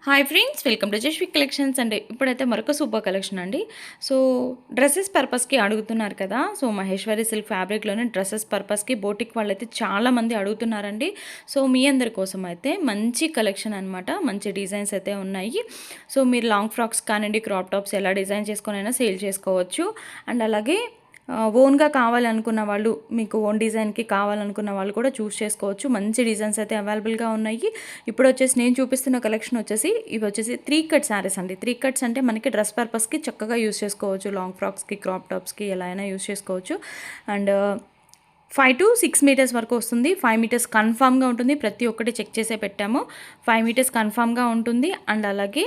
Hi friends, welcome to Jasvi collections అండి. ఇప్పుడైతే మరొక సూపర్ కలెక్షన్ అండి. సో డ్రెస్సెస్ పర్పస్కి అడుగుతున్నారు కదా. సో మహేశ్వరి సిల్క్ ఫ్యాబ్రిక్లోనే డ్రెస్సెస్ పర్పస్కి బోటిక్ వాళ్ళైతే చాలామంది అడుగుతున్నారండి. సో మీ అందరి కోసం అయితే మంచి కలెక్షన్ అనమాట. మంచి డిజైన్స్ అయితే ఉన్నాయి. సో మీరు లాంగ్ ఫ్రాక్స్ కానివ్వండి, క్రాప్ టాప్స్ ఎలా డిజైన్ చేసుకొని అయినా సేల్ చేసుకోవచ్చు. అండ్ అలాగే ఓన్గా కావాలనుకున్న వాళ్ళు, మీకు ఓన్ డిజైన్కి కావాలనుకున్న వాళ్ళు కూడా చూస్ చేసుకోవచ్చు. మంచి డిజైన్స్ అయితే అవైలబుల్గా ఉన్నాయి. ఇప్పుడు వచ్చేసి నేను చూపిస్తున్న కలెక్షన్ వచ్చేసి ఇవి వచ్చేసి 3 కట్ శారీస్ అండి. 3 కట్స్ అంటే మనకి డ్రెస్ పర్పస్కి చక్కగా యూస్ చేసుకోవచ్చు. లాంగ్ ఫ్రాక్స్కి, క్రాప్ టాప్స్కి ఎలా అయినా యూస్ చేసుకోవచ్చు. అండ్ 5 to 6 మీటర్స్ వరకు వస్తుంది. 5 మీటర్స్ కన్ఫామ్గా ఉంటుంది. ప్రతి ఒక్కటి చెక్ చేసే పెట్టాము. 5 మీటర్స్ కన్ఫామ్గా ఉంటుంది. అండ్ అలాగే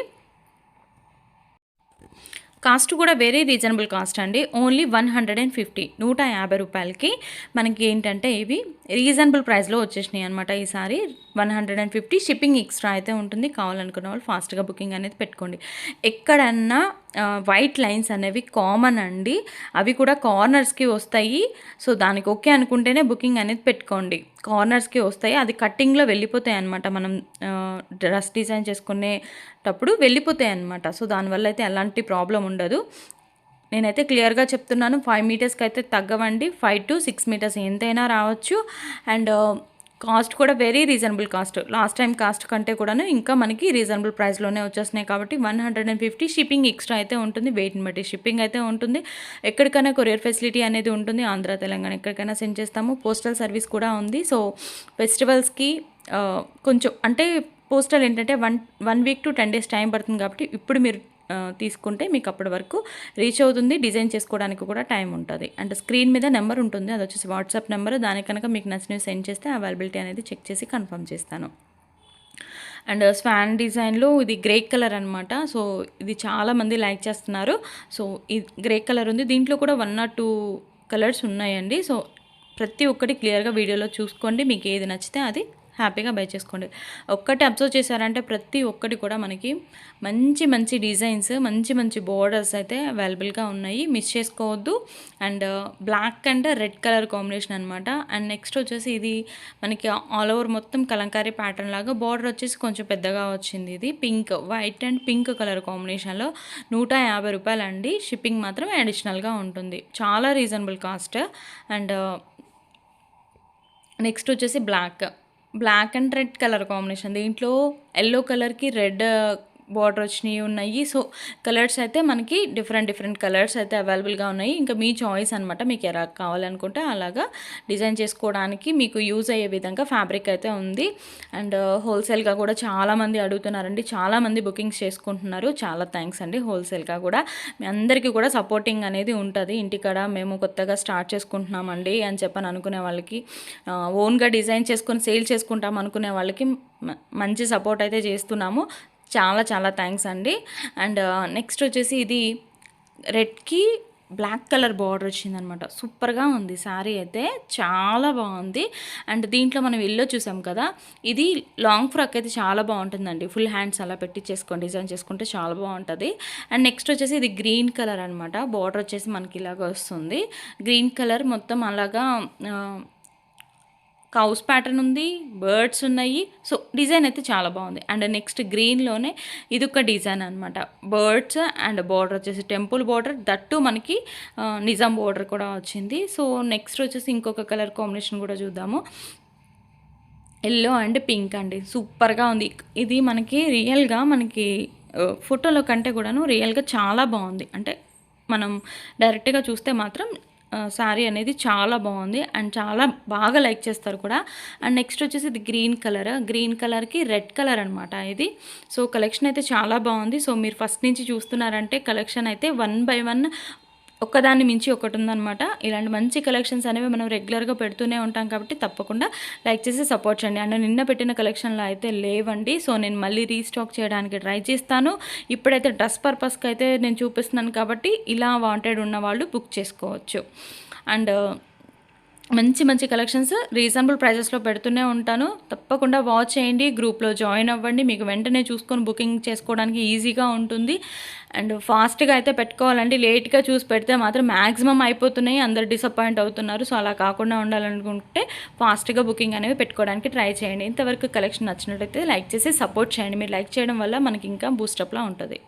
కాస్ట్ కూడా వెరీ రీజనబుల్ కాస్ట్ అండి. ఓన్లీ 150, 150 రూపాయలకి మనకి ఏంటంటే ఇవి రీజనబుల్ ప్రైస్లో వచ్చేసినాయి అనమాట. ఈసారి 150 షిప్పింగ్ ఎక్స్ట్రా అయితే ఉంటుంది. కావాలనుకున్న వాళ్ళు ఫాస్ట్గా బుకింగ్ అనేది పెట్టుకోండి. ఎక్కడన్నా వైట్ లైన్స్ అనేవి కామన్ అండి. అవి కూడా కార్నర్స్కి వస్తాయి. సో దానికి ఓకే అనుకుంటేనే బుకింగ్ అనేది పెట్టుకోండి. కార్నర్స్కి వస్తాయి, అది కట్టింగ్లో వెళ్ళిపోతాయి అనమాట. మనం డ్రెస్ డిజైన్ చేసుకునేటప్పుడు వెళ్ళిపోతాయి అనమాట. సో దానివల్ల అయితే ఎలాంటి ప్రాబ్లం ఉండదు. నేనైతే క్లియర్గా చెప్తున్నాను, 5 మీటర్స్కి అయితే తగ్గవండి. 5 to 6 మీటర్స్ ఎంతైనా రావచ్చు. అండ్ కాస్ట్ కూడా very reasonable cost. Last time cost కంటే కూడాను ఇంకా మనకి రీజనబుల్ ప్రైస్లోనే వచ్చేస్తున్నాయి కాబట్టి 150 షిప్పింగ్ ఎక్స్ట్రా అయితే ఉంటుంది. వెయిట్ని బట్టి షిప్పింగ్ అయితే ఉంటుంది. ఎక్కడికైనా కొరియర్ ఫెసిలిటీ అనేది ఉంటుంది. ఆంధ్ర, తెలంగాణ ఎక్కడికైనా సెండ్ చేస్తాము. పోస్టల్ సర్వీస్ కూడా ఉంది. సో ఫెస్టివల్స్కి కొంచెం అంటే పోస్టల్ ఏంటంటే one week to 10 days time పడుతుంది కాబట్టి ఇప్పుడు మీరు తీసుకుంటే మీకు అప్పటి వరకు రీచ్ అవుతుంది. డిజైన్ చేసుకోవడానికి కూడా టైం ఉంటుంది. అంటే స్క్రీన్ మీద నెంబర్ ఉంటుంది, అది వచ్చేసి వాట్సాప్ నెంబర్. దానికి కనుక మీకు నచ్చినవి సెండ్ చేస్తే అవైలబిలిటీ అనేది చెక్ చేసి కన్ఫర్మ్ చేస్తాను. అండ్ స్వాన్ డిజైన్లో ఇది గ్రే కలర్ అనమాట. సో ఇది చాలామంది లైక్ చేస్తున్నారు. సో ఈ గ్రే కలర్ ఉంది. దీంట్లో కూడా 1 or 2 కలర్స్ ఉన్నాయండి. సో ప్రతి ఒక్కటి క్లియర్గా వీడియోలో చూసుకోండి. మీకు ఏది నచ్చితే అది హ్యాపీగా బై చేసుకోండి. ఒక్కటి అబ్జర్వ్ చేశారంటే ప్రతి ఒక్కటి కూడా మనకి మంచి మంచి డిజైన్స్, మంచి మంచి బోర్డర్స్ అయితే అవైలబుల్గా ఉన్నాయి. మిస్ చేసుకోవద్దు. And black and red colour combination అనమాట. అండ్ నెక్స్ట్ వచ్చేసి ఇది మనకి ఆల్ ఓవర్ మొత్తం కలంకారీ ప్యాటర్న్ లాగా, బార్డర్ వచ్చేసి కొంచెం పెద్దగా వచ్చింది. ఇది pink, white and pink colour కాంబినేషన్లో 150 రూపాయలు అండి. షిప్పింగ్ మాత్రం అడిషనల్గా ఉంటుంది. చాలా రీజనబుల్ కాస్ట్. అండ్ నెక్స్ట్ వచ్చేసి black and red colour combination. దీంట్లో ఎల్లో కలర్కి రెడ్ బార్డర్ వచ్చినవి ఉన్నాయి. సో కలర్స్ అయితే మనకి డిఫరెంట్ కలర్స్ అయితే అవైలబుల్గా ఉన్నాయి. ఇంకా మీ చాయిస్ అనమాట. మీకు ఎలా కావాలనుకుంటే అలాగా డిజైన్ చేసుకోవడానికి మీకు యూజ్ అయ్యే విధంగా ఫ్యాబ్రిక్ అయితే ఉంది. అండ్ హోల్సేల్గా కూడా చాలామంది అడుగుతున్నారండి. చాలామంది బుకింగ్స్ చేసుకుంటున్నారు. చాలా థ్యాంక్స్ అండి. హోల్సేల్గా కూడా మీ అందరికీ కూడా సపోర్టింగ్ అనేది ఉంటుంది. ఇంటికాడ మేము కొత్తగా స్టార్ట్ చేసుకుంటున్నామండి అని చెప్పని అనుకునే వాళ్ళకి, ఓన్గా డిజైన్ చేసుకొని సేల్ చేసుకుంటాం అనుకునే వాళ్ళకి మంచి సపోర్ట్ అయితే చేస్తున్నాము. చాలా చాలా థ్యాంక్స్ అండి. అండ్ నెక్స్ట్ వచ్చేసి ఇది రెడ్కి బ్లాక్ కలర్ బార్డర్ వచ్చిందనమాట. సూపర్గా ఉంది శారీ అయితే, చాలా బాగుంది. అండ్ దీంట్లో మనం ఎల్లో చూసాం కదా, ఇది లాంగ్ ఫ్రాక్ అయితే చాలా బాగుంటుందండి. ఫుల్ హ్యాండ్స్ అలా పెట్టి చేసుకోండి, డిజైన్ చేసుకుంటే చాలా బాగుంటుంది. అండ్ నెక్స్ట్ వచ్చేసి ఇది గ్రీన్ కలర్ అనమాట. బార్డర్ వచ్చేసి మనకి ఇలాగ వస్తుంది. గ్రీన్ కలర్ మొత్తం అలాగా కౌస్ ప్యాటర్న్ ఉంది, బర్డ్స్ ఉన్నాయి. సో డిజైన్ అయితే చాలా బాగుంది. అండ్ నెక్స్ట్ గ్రీన్లోనే ఇది ఒక డిజైన్ అనమాట. బర్డ్స్ అండ్ బార్డర్ వచ్చేసి టెంపుల్ బార్డర్, దట్టు మనకి నిజాం బార్డర్ కూడా వచ్చింది. సో నెక్స్ట్ వచ్చేసి ఇంకొక కలర్ కాంబినేషన్ కూడా చూద్దాము. ఎల్లో అండ్ పింక్ అండి, సూపర్గా ఉంది. ఇది మనకి రియల్గా మనకి ఫోటోలో కంటే కూడాను రియల్గా చాలా బాగుంది. అంటే మనం డైరెక్ట్గా చూస్తే మాత్రం శారీ అనేది చాలా బాగుంది అండ్ చాలా బాగా లైక్ చేస్తారు కూడా. అండ్ నెక్స్ట్ వచ్చేసి ఇది గ్రీన్ కలర్కి రెడ్ కలర్ అనమాట ఇది. సో కలెక్షన్ అయితే చాలా బాగుంది. సో మీరు ఫస్ట్ నుంచి చూస్తున్నారంటే కలెక్షన్ అయితే 1 by 1 ఒక్కదాన్ని మించి ఒకటి ఉందన్నమాట. ఇలాంటి మంచి కలెక్షన్స్ అనేవి మనం రెగ్యులర్గా పెడుతూనే ఉంటాం కాబట్టి తప్పకుండా లైక్ చేసి సపోర్ట్ చేయండి. అండ్ నిన్న పెట్టిన కలెక్షన్లో అయితే లేవండి. సో నేను మళ్ళీ రీస్టాక్ చేయడానికి ట్రై చేస్తాను. ఇప్పుడైతే డ్రెస్ పర్పస్కి అయితే నేను చూపిస్తున్నాను కాబట్టి ఇలా వాంటెడ్ ఉన్న వాళ్ళు బుక్ చేసుకోవచ్చు. అండ్ మంచి మంచి కలెక్షన్స్ రీజనబుల్ ప్రైజెస్లో పెడుతూనే ఉంటాను. తప్పకుండా వాచ్ చేయండి, గ్రూప్లో జాయిన్ అవ్వండి. మీకు వెంటనే చూసుకొని బుకింగ్ చేసుకోవడానికి ఈజీగా ఉంటుంది. అండ్ ఫాస్ట్గా అయితే పెట్టుకోవాలండి. లేట్గా చూసి పెడితే మాత్రం మ్యాక్సిమం అయిపోతున్నాయి, అందరు డిసప్పాయింట్ అవుతున్నారు. సో అలా కాకుండా ఉండాలనుకుంటే ఫాస్ట్గా బుకింగ్ అనేవి పెట్టుకోవడానికి ట్రై చేయండి. ఇంతవరకు కలెక్షన్ నచ్చినట్లయితే లైక్ చేసి సపోర్ట్ చేయండి. మీరు లైక్ చేయడం వల్ల మనకి ఇంకా బూస్టప్లా ఉంటుంది.